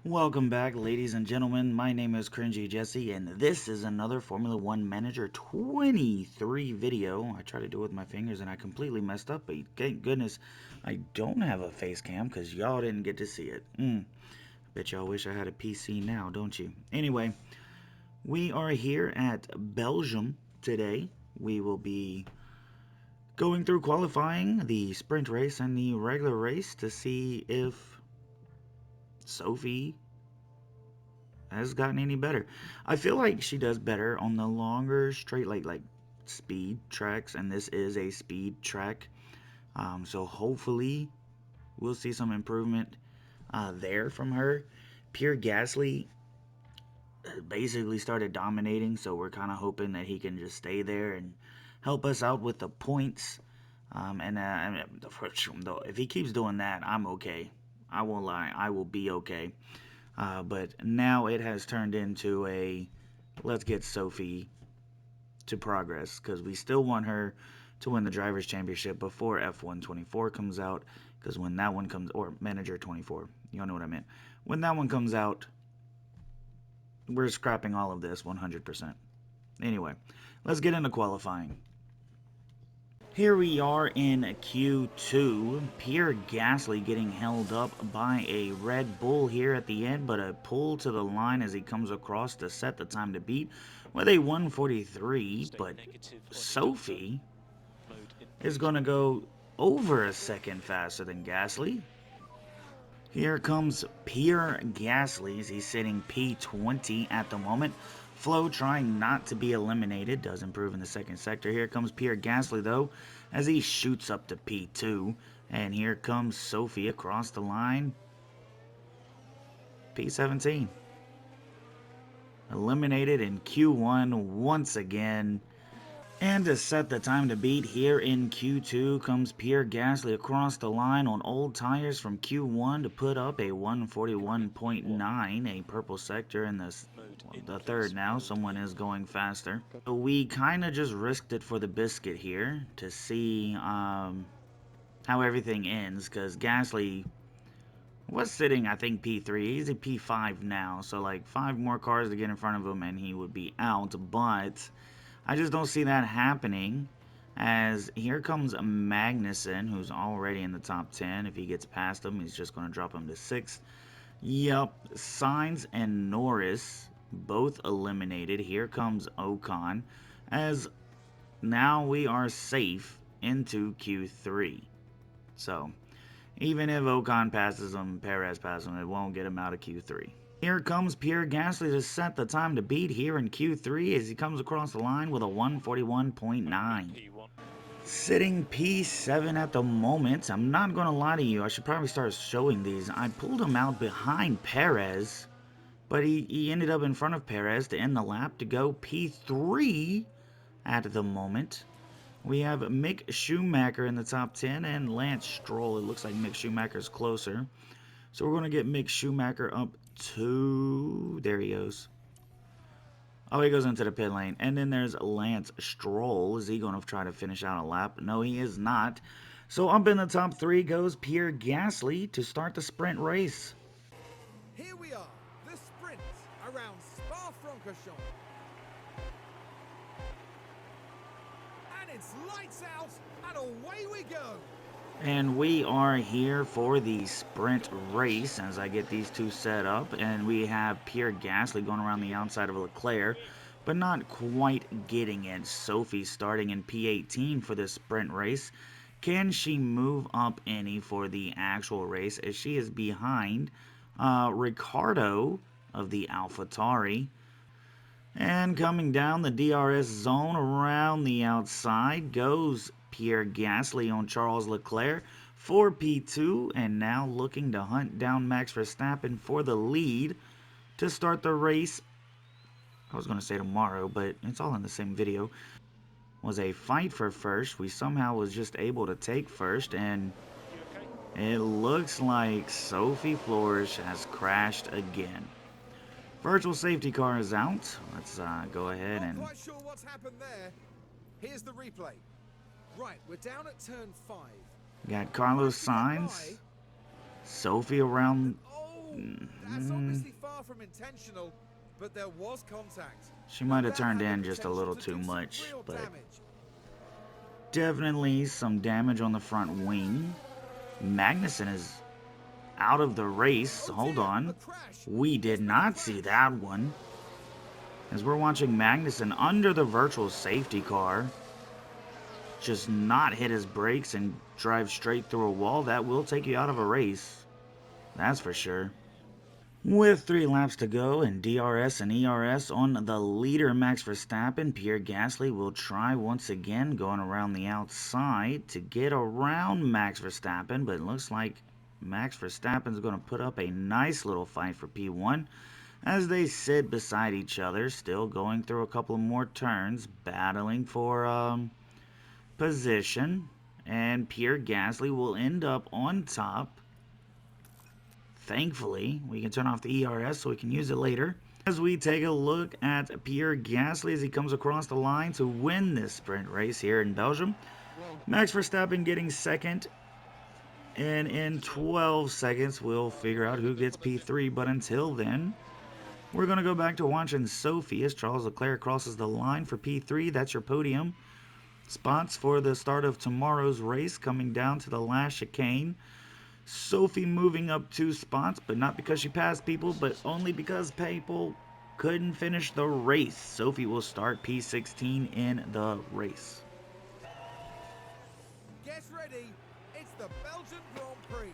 Welcome back, ladies and gentlemen. My name is CringeyJesse, and this is another Formula One Manager 23 video. I tried to do it with my fingers, and I completely messed up, but thank goodness I don't have a face cam, because y'all didn't get to see it. Bet y'all wish I had a PC now, don't you? Anyway, we are here at Belgium today. We will be going through qualifying, the sprint race, and the regular race to see if Sophie has gotten any better. I feel like she does better on the longer straight like speed tracks, and this is a speed track. So hopefully we'll see some improvement there from her. Pierre Gasly basically started dominating, so we're kind of hoping that he can just stay there and help us out with the points. If he keeps doing that, I'm okay. I won't lie, I will be okay. But now it has turned into a let's get Sophie to progress, because we still want her to win the Drivers' Championship before F1M23 comes out, because when that one comes, or Manager 24, y'all know what I meant. When that one comes out, we're scrapping all of this 100%. Anyway, let's get into qualifying. Here we are in Q2. Pierre Gasly getting held up by a Red Bull here at the end, but a pull to the line as he comes across to set the time to beat with a 1:43. But Sophie is going to go over a second faster than Gasly. Here comes Pierre Gasly as he's sitting P20 at the moment. Flo trying not to be eliminated, does improve in the second sector. Here comes Pierre Gasly though, as he shoots up to P2. And here comes Sophie across the line, P17. Eliminated in Q1 once again. And to set the time to beat here in Q2 comes Pierre Gasly across the line on old tires from Q1 to put up a 141.9, a purple sector in the third now. Someone is going faster. So we kind of just risked it for the biscuit here to see how everything ends, because Gasly was sitting, I think, P3. He's at P5 now, so like 5 more cars to get in front of him and he would be out, but I just don't see that happening, as here comes Magnussen, who's already in the top 10. If he gets past him, he's just going to drop him to 6th. Yep, Sainz and Norris both eliminated. Here comes Ocon, as now we are safe into Q3. So, even if Ocon passes him, Perez passes him, it won't get him out of Q3. Here comes Pierre Gasly to set the time to beat here in Q3 as he comes across the line with a 141.9. Sitting P7 at the moment. I'm not going to lie to you, I should probably start showing these. I pulled him out behind Perez, but he ended up in front of Perez to end the lap to go P3 at the moment. We have Mick Schumacher in the top 10 and Lance Stroll. It looks like Mick Schumacher's closer. So we're going to get Mick Schumacher up to... there he goes. Oh, he goes into the pit lane. And then there's Lance Stroll. Is he going to try to finish out a lap? No, he is not. So up in the top 3 goes Pierre Gasly to start the sprint race. Here we are, the sprint around Spa-Francorchamps. And it's lights out, and away we go. And we are here for the sprint race as I get these two set up. And we have Pierre Gasly going around the outside of Leclerc, but not quite getting it. Sophie starting in P18 for this sprint race. Can she move up any for the actual race, as she is behind Ricardo of the AlphaTauri? And coming down the DRS zone around the outside goes Pierre Gasly on Charles Leclerc for P2, and now looking to hunt down Max Verstappen for the lead to start the race. I was going to say tomorrow, but it's all in the same video. Was a fight for first. We somehow was just able to take first, and it looks like Sophie Flores has crashed again. Virtual safety car is out. Let's go ahead and... Not quite sure what's happened there. Here's the replay. Right, we're down at turn 5. Got Carlos Sainz. Sophie around... Oh, that's obviously far from intentional, but there was contact. She might have That turned had the in just a potential little to too do some much, real but damage. definitely some damage on the front wing. Magnussen is out of the race. Oh Hold dear, a on. crash. We did It's been a not see crash. that one. As we're watching Magnussen under the virtual safety car just not hit his brakes and drive straight through a wall, that will take you out of a race. That's for sure. With 3 laps to go and DRS and ERS on the leader Max Verstappen, Pierre Gasly will try once again going around the outside to get around Max Verstappen, but it looks like Max Verstappen's going to put up a nice little fight for P1 as they sit beside each other, still going through a couple more turns, battling for position, and Pierre Gasly will end up on top. Thankfully, we can turn off the ERS so we can use it later. As we take a look at Pierre Gasly as he comes across the line to win this sprint race here in Belgium. Max Verstappen getting second. And in 12 seconds, we'll figure out who gets P3. But until then, we're going to go back to watching Sophie as Charles Leclerc crosses the line for P3. That's your podium spots for the start of tomorrow's race, coming down to the last chicane. Sophie moving up 2 spots, but not because she passed people, but only because people couldn't finish the race. Sophie will start P16 in the race. Get ready, it's the Belgian Grand Prix.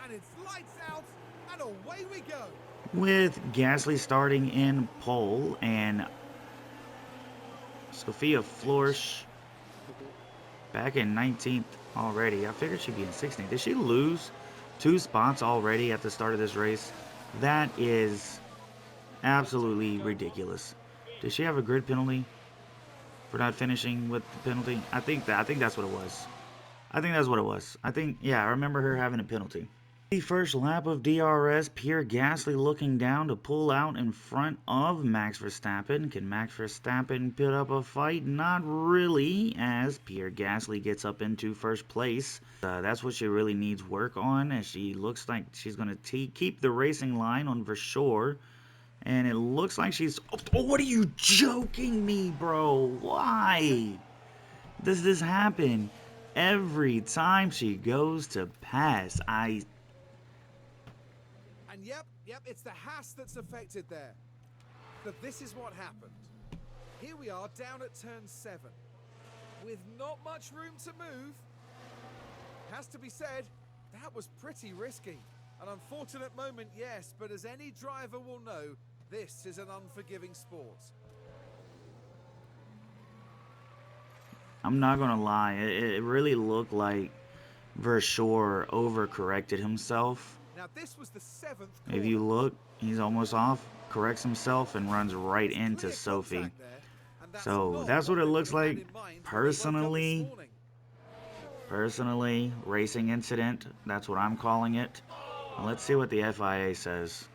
And it's lights out, and away we go. With Gasly starting in pole and Sophia Florsch back in 19th already. I figured she'd be in 16th. Did she lose 2 spots already at the start of this race? That is absolutely ridiculous. Did she have a grid penalty for not finishing with the penalty? I think that's what it was. Yeah, I remember her having a penalty. The first lap of DRS, Pierre Gasly looking down to pull out in front of Max Verstappen. Can Max Verstappen put up a fight? Not really, as Pierre Gasly gets up into first place. That's what she really needs work on, as she looks like she's going to keep the racing line on for sure. And it looks like she's... Oh, what are you joking me, bro? Why does this happen? Every time she goes to pass, And yep, it's the Haas that's affected there. But this is what happened. Here we are down at turn 7. With not much room to move. Has to be said, that was pretty risky. An unfortunate moment, yes, but as any driver will know, this is an unforgiving sport. I'm not gonna lie, it really looked like Verschoor overcorrected himself. Now this was the 7th corner. If you look, he's almost off, corrects himself, and runs right into Clear Sophie. contact there, and So that's what it they looks would have had like. in mind when they woke up this Personally, racing incident, that's what I'm calling it. Let's see what the FIA says.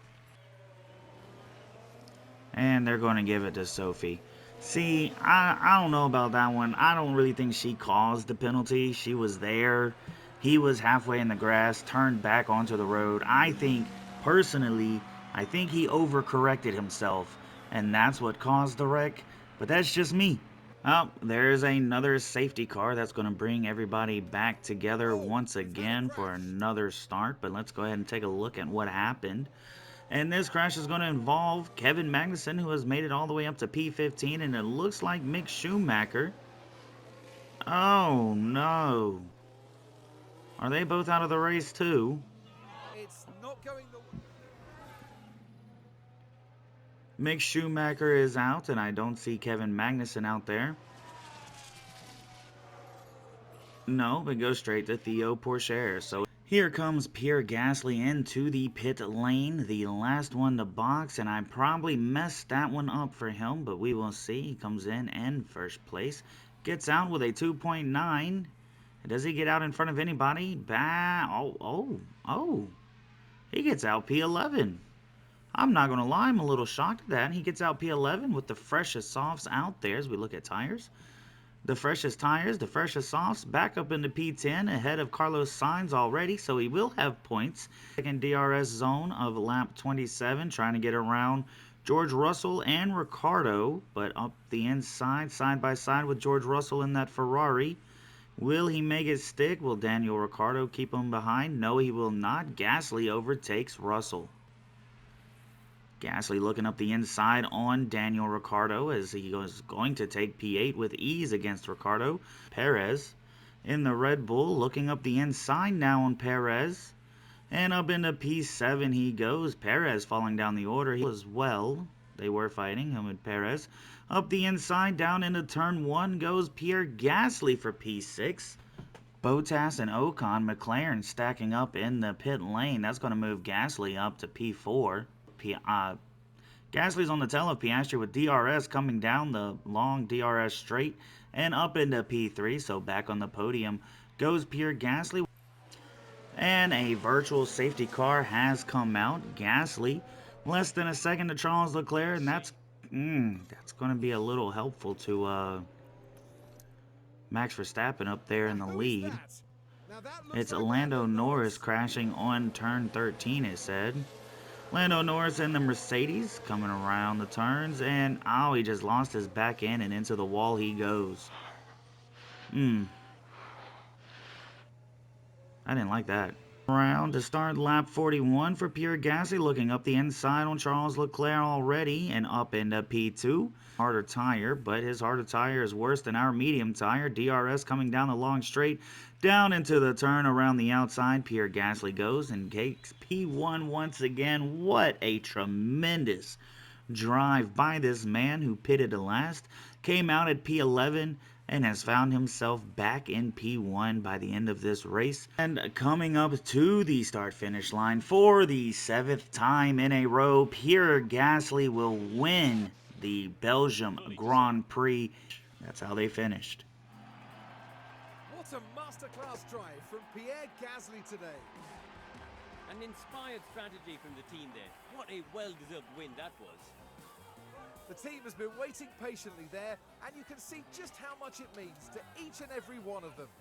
And they're going to give it to Sophie. See, I don't know about that one. I don't really think she caused the penalty. She was there. He was halfway in the grass, turned back onto the road. Personally, I think he overcorrected himself, and that's what caused the wreck. But that's just me. Oh, there's another safety car that's going to bring everybody back together once again for another start. But let's go ahead and take a look at what happened. And this crash is going to involve Kevin Magnussen, who has made it all the way up to P15, and it looks like Mick Schumacher. Oh, no. Are they both out of the race, too? It's not going the Mick Schumacher is out, and I don't see Kevin Magnussen out there. No, it goes straight to Theo Pourchaire. So here comes Pierre Gasly into the pit lane, the last one to box, and I probably messed that one up for him, but we will see. He comes in first place, gets out with a 2.9. Does he get out in front of anybody? He gets out P11. I'm not going to lie, I'm a little shocked at that. He gets out P11 with the freshest softs out there as we look at tires. the freshest tires, the freshest softs, back up into P10 ahead of Carlos Sainz already, so he will have points. Second DRS zone of lap 27, trying to get around George Russell and Ricciardo, but up the inside, side by side with George Russell in that Ferrari. Will he make it stick? Will Daniel Ricciardo keep him behind? No, he will not. Gasly overtakes Russell. Gasly looking up the inside on Daniel Ricciardo as he was going to take P8 with ease against Ricciardo. Perez in the Red Bull looking up the inside now on Perez. And up into P7 he goes. Perez falling down the order as well. They were fighting, him and Perez. Up the inside, down into turn 1 goes Pierre Gasly for P6. Bottas and Ocon, McLaren stacking up in the pit lane. That's going to move Gasly up to P4. Gasly's on the tail of Piastri with DRS coming down the long DRS straight and up into P3. So back on the podium goes Pierre Gasly. And a virtual safety car has come out. Gasly less than a second to Charles Leclerc, and that's going to be a little helpful to Max Verstappen up there in the lead. It's Lando Norris crashing on turn 13, it said. Lando Norris in the Mercedes coming around the turns, and he just lost his back end and into the wall he goes. I didn't like that. Around to start lap 41 for Pierre Gasly, looking up the inside on Charles Leclerc already and up into P2. Harder tire, but his harder tire is worse than our medium tire. DRS coming down the long straight, down into the turn around the outside. Pierre Gasly goes and takes P1 once again. What a tremendous drive by this man who pitted last. Came out at P11 and has found himself back in P1 by the end of this race. And coming up to the start-finish line for the 7th time in a row, Pierre Gasly will win the Belgium Grand Prix. That's how they finished. What a masterclass drive from Pierre Gasly today. An inspired strategy from the team there. What a well-deserved win that was. The team has been waiting patiently there, and you can see just how much it means to each and every one of them.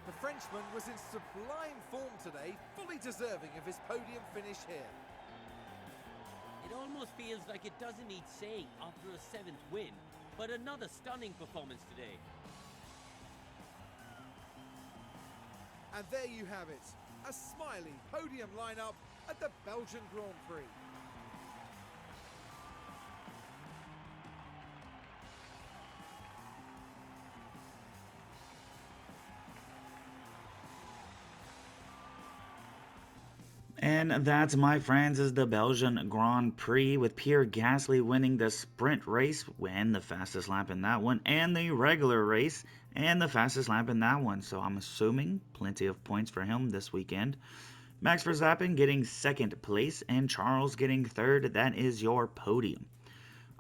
The Frenchman was in sublime form today, fully deserving of his podium finish here. It almost feels like it doesn't need saying after a 7th win, but another stunning performance today. And there you have it, a smiley podium lineup at the Belgian Grand Prix. And that, my friends, is the Belgian Grand Prix, with Pierre Gasly winning the sprint race and the fastest lap in that one, and the regular race and the fastest lap in that one. So I'm assuming plenty of points for him this weekend. Max Verstappen getting 2nd place and Charles getting 3rd. That is your podium.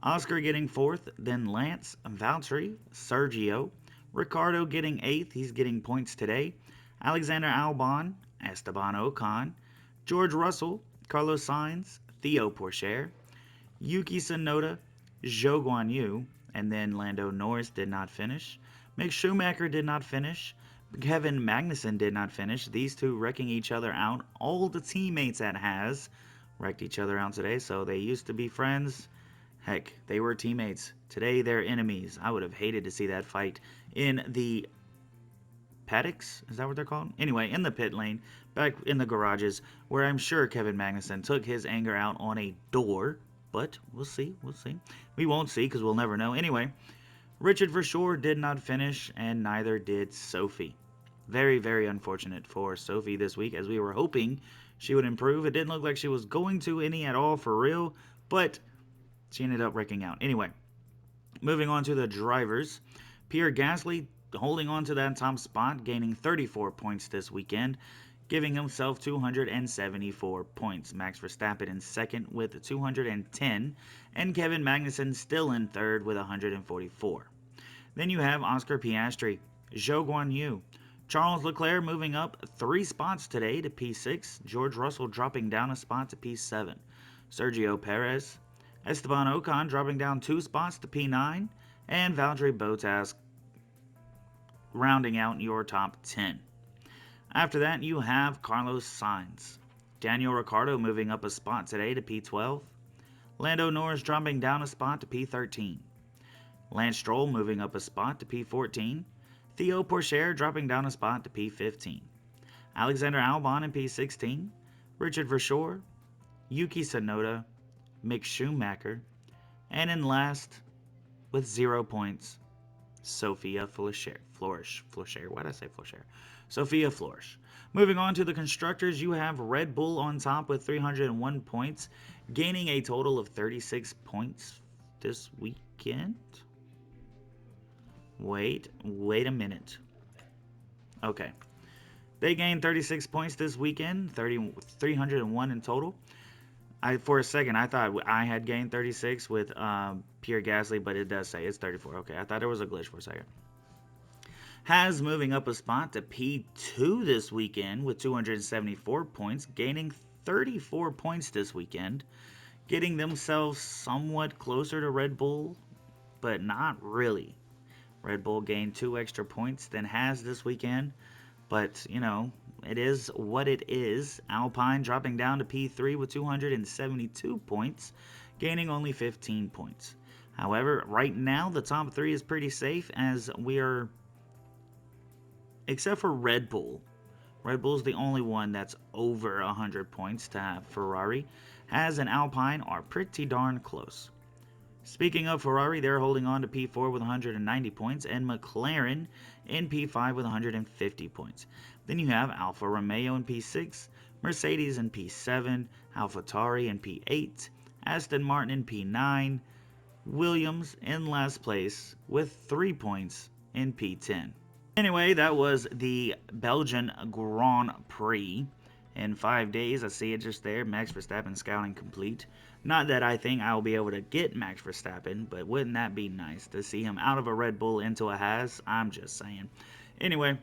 Oscar getting 4th, then Lance, Valtteri, Sergio, Ricciardo getting 8th. He's getting points today. Alexander Albon, Esteban Ocon, George Russell, Carlos Sainz, Theo Pourchaire, Yuki Tsunoda, Zhou Guanyu, and then Lando Norris did not finish. Mick Schumacher did not finish. Kevin Magnussen did not finish. These two wrecking each other out. All the teammates at Haas wrecked each other out today, so they used to be friends. Heck, they were teammates. Today they're enemies. I would have hated to see that fight in the paddocks, is that what they're called? Anyway, in the pit lane, back in the garages, where I'm sure Kevin Magnussen took his anger out on a door, but we'll see. We won't see because we'll never know. Anyway, Richard Verschoor did not finish, and neither did Sophie. Very, very unfortunate for Sophie this week, as we were hoping she would improve. It didn't look like she was going to any at all for real, but she ended up wrecking out. Anyway, moving on to the drivers. Pierre Gasly holding on to that top spot, gaining 34 points this weekend, giving himself 274 points. Max Verstappen in 2nd with 210, and Kevin Magnussen still in 3rd with 144. Then you have Oscar Piastri, Zhou Guanyu, Charles Leclerc moving up 3 spots today to P6, George Russell dropping down a spot to P7, Sergio Perez, Esteban Ocon dropping down 2 spots to P9, and Valtteri Bottas rounding out your top 10. After that, you have Carlos Sainz. Daniel Ricciardo moving up a spot today to P12. Lando Norris dropping down a spot to P13. Lance Stroll moving up a spot to P14. Theo Pourchaire dropping down a spot to P15. Alexander Albon in P16. Richard Verschoor, Yuki Tsunoda, Mick Schumacher, and in last, with 0 points, Sophia Florsch. Why did I say Florsch? Sophia Florsch. Moving on to the constructors, you have Red Bull on top with 301 points, gaining a total of 36 points this weekend. Wait a minute. Okay. They gained 36 points this weekend, 301 in total. For a second, I thought I had gained 36 with Pierre Gasly, but it does say it's 34. Okay, I thought there was a glitch for a second. Haas moving up a spot to P2 this weekend with 274 points, gaining 34 points this weekend, getting themselves somewhat closer to Red Bull, but not really. Red Bull gained 2 extra points than Haas this weekend, but, you know, it is what it is. Alpine dropping down to P3 with 272 points, gaining only 15 points. However, right now, the top 3 is pretty safe as we are, except for Red Bull. Red Bull's the only one that's over 100 points to have. Ferrari, Haas, and Alpine are pretty darn close. Speaking of Ferrari, they're holding on to P4 with 190 points, and McLaren in P5 with 150 points. Then you have Alfa Romeo in P6, Mercedes in P7, AlphaTauri in P8, Aston Martin in P9, Williams in last place with 3 points in P10. Anyway, that was the Belgian Grand Prix. In 5 days, I see it just there, Max Verstappen scouting complete. Not that I think I will be able to get Max Verstappen, but wouldn't that be nice to see him out of a Red Bull into a Haas? I'm just saying. Anyway,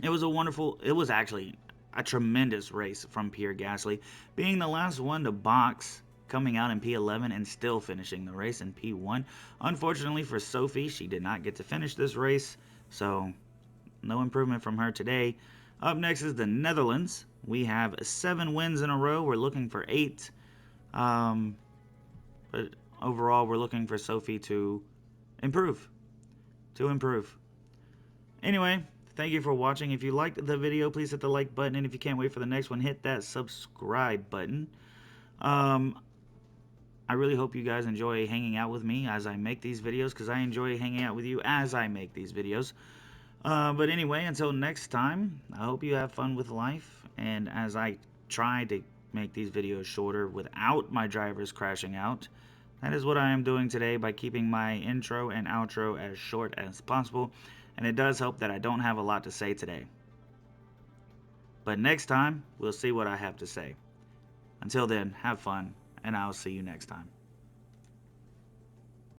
it was actually a tremendous race from Pierre Gasly, being the last one to box, coming out in P11 and still finishing the race in P1. Unfortunately for Sophie, she did not get to finish this race, so no improvement from her today. Up next is the Netherlands. We have 7 wins in a row. We're looking for 8. But overall, we're looking for Sophie to improve. Anyway, thank you for watching. If you liked the video, please hit the like button. And if you can't wait for the next one, hit that subscribe button. I really hope you guys enjoy hanging out with me as I make these videos, because I enjoy hanging out with you as I make these videos. But anyway, until next time, I hope you have fun with life, and as I try to make these videos shorter without my drivers crashing out, that is what I am doing today by keeping my intro and outro as short as possible, and it does help that I don't have a lot to say today. But next time, we'll see what I have to say. Until then, have fun, and I'll see you next time.